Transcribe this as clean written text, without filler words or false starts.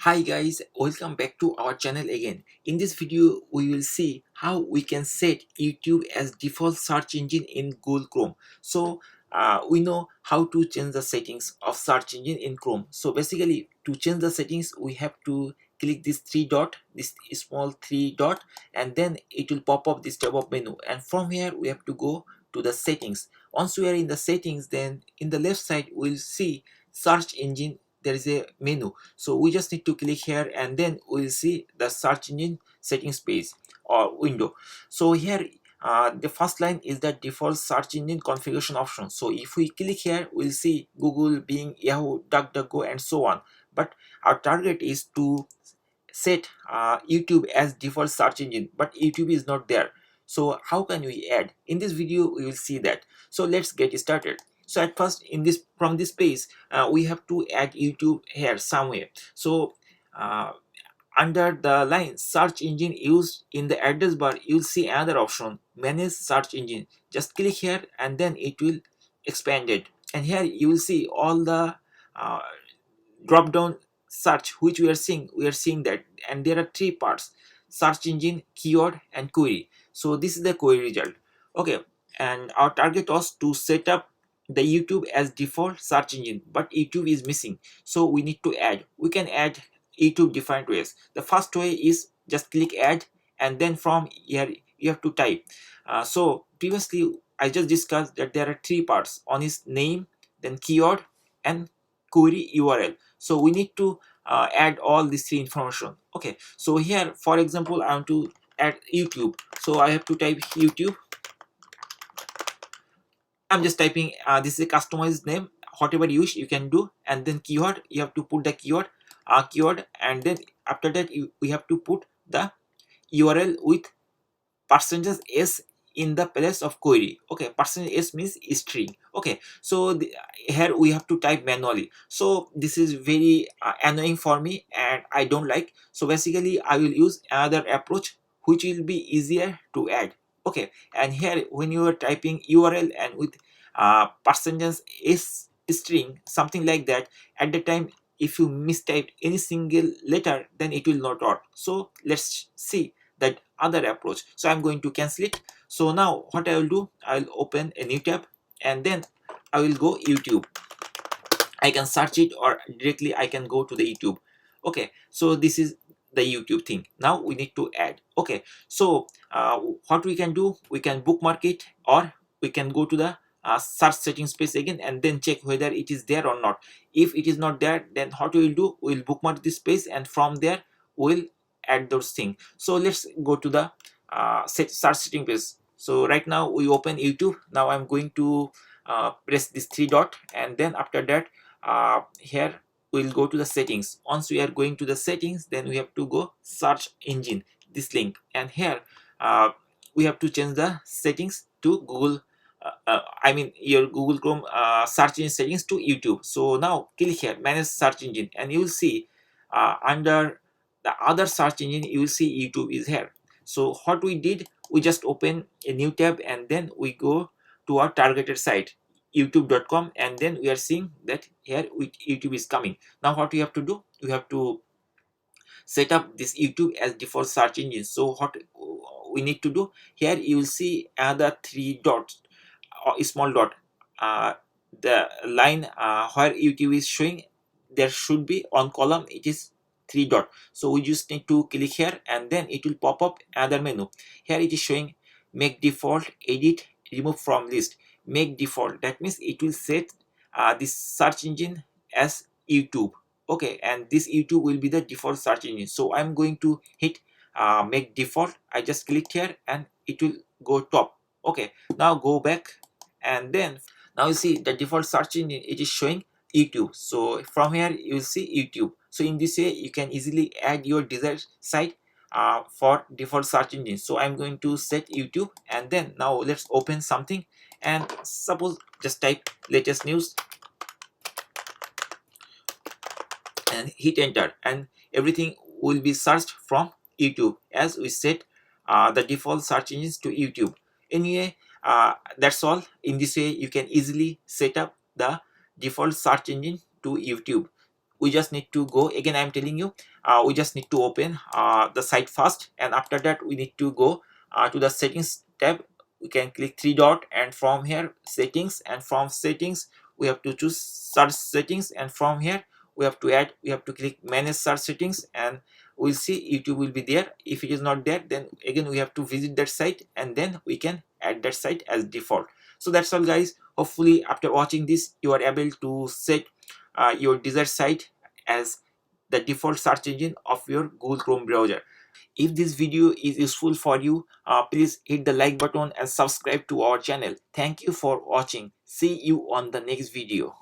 Hi guys, welcome back to our channel again. In this video, we will see how we can set YouTube as default search engine in Google Chrome. We know how to change the settings of search engine in Chrome. So basically, to change the settings, we have to click this this small three dot, and then it will pop up this tab of menu. And from here, we have to go to the settings. Once we are in the settings, then in the left side, we'll see search engine. There is a menu, so we just need to click here, and then we'll see the search engine settings page or window. So here the first line is the default search engine configuration option. So if we click here, we'll see Google, Bing, Yahoo, DuckDuckGo, and so on. But our target is to set YouTube as default search engine, but YouTube is not there. So how can we add? In this video we will see that. So let's get started. So at first, in this from this page, we have to add YouTube here somewhere. So uh, under the line search engine used in the address bar, you'll see another option, manage search engine. Just click here, and then it will expand it, and here you will see all the uh, drop down search which we are seeing that, and there are three parts: search engine, keyword, and query. So this is the query result. Okay, and our target was to set up the YouTube as default search engine, but YouTube is missing, so we need to add. We can add YouTube different ways. The first way is just click add, and then from here you have to type. So previously I just discussed that there are three parts: one is name, then keyword, and query URL. So we need to add all these three information. Okay, so here for example I want to add YouTube, so I have to type YouTube. I'm just typing this is a customized name, whatever you wish you can do. And then keyword, you have to put the keyword, and then after that we have to put the URL with percentage s in the place of query. Okay, percentage s means string. Okay, so here we have to type manually. So this is very annoying for me, and I don't like. So basically I will use another approach which will be easier to add. Okay, and here when you are typing URL and with percentage s string, something like that, at the time if you mistyped any single letter, then it will not work. So let's see that other approach. So I'm going to cancel it. So now what I will do, I'll open a new tab, and then I will go YouTube. I can search it, or directly I can go to the YouTube. Okay, so this is the YouTube thing. Now we need to add. Okay, so what we can do, we can bookmark it, or we can go to the search settings page again, and then check whether it is there or not. If it is not there, then what we will do, we will bookmark this page, and from there we'll add those things. So let's go to the search setting page. So right now we open YouTube. Now I'm going to press this three dot, and then after that here we'll go to the settings. Once we are going to the settings, then we have to go search engine, this link, and here we have to change the settings to Google. I mean your Google Chrome search engine settings to YouTube. So now click here, manage search engine, and you will see under the other search engine you will see YouTube is here. So what we did, we just open a new tab, and then we go to our targeted site, youtube.com, and then we are seeing that here YouTube is coming. Now what we have to do, we have to set up this YouTube as default search engine. So what we need to do, here you will see another three dots or a small dot. The line where YouTube is showing, there should be on column, it is three dot. So we just need to click here, and then it will pop up another menu. Here it is showing make default, edit, remove from list. Make default, that means it will set this search engine as YouTube. Okay, and this YouTube will be the default search engine. So I'm going to hit make default. I just clicked here, and it will go top. Okay, now go back, and then now you see the default search engine, it is showing YouTube. So from here you will see YouTube. So in this way you can easily add your desired site for default search engine. So I'm going to set YouTube, and then now let's open something, and suppose just type latest news and hit enter, and everything will be searched from YouTube, as we set the default search engines to YouTube. Anyway, that's all. In this way you can easily set up the default search engine to YouTube. we just need to go again. I'm telling you, we just need to open the site first, and after that we need to go to the settings tab. We can click three dot, and from here settings, and from settings we have to choose search settings, and from here we have to click manage search settings, and we'll see YouTube will be there. If it is not there, then again we have to visit that site, and then we can add that site as default. So that's all guys. Hopefully after watching this you are able to set your desired site as the default search engine of your Google Chrome browser. If this video is useful for you, please hit the like button and subscribe to our channel. Thank you for watching. See you on the next video.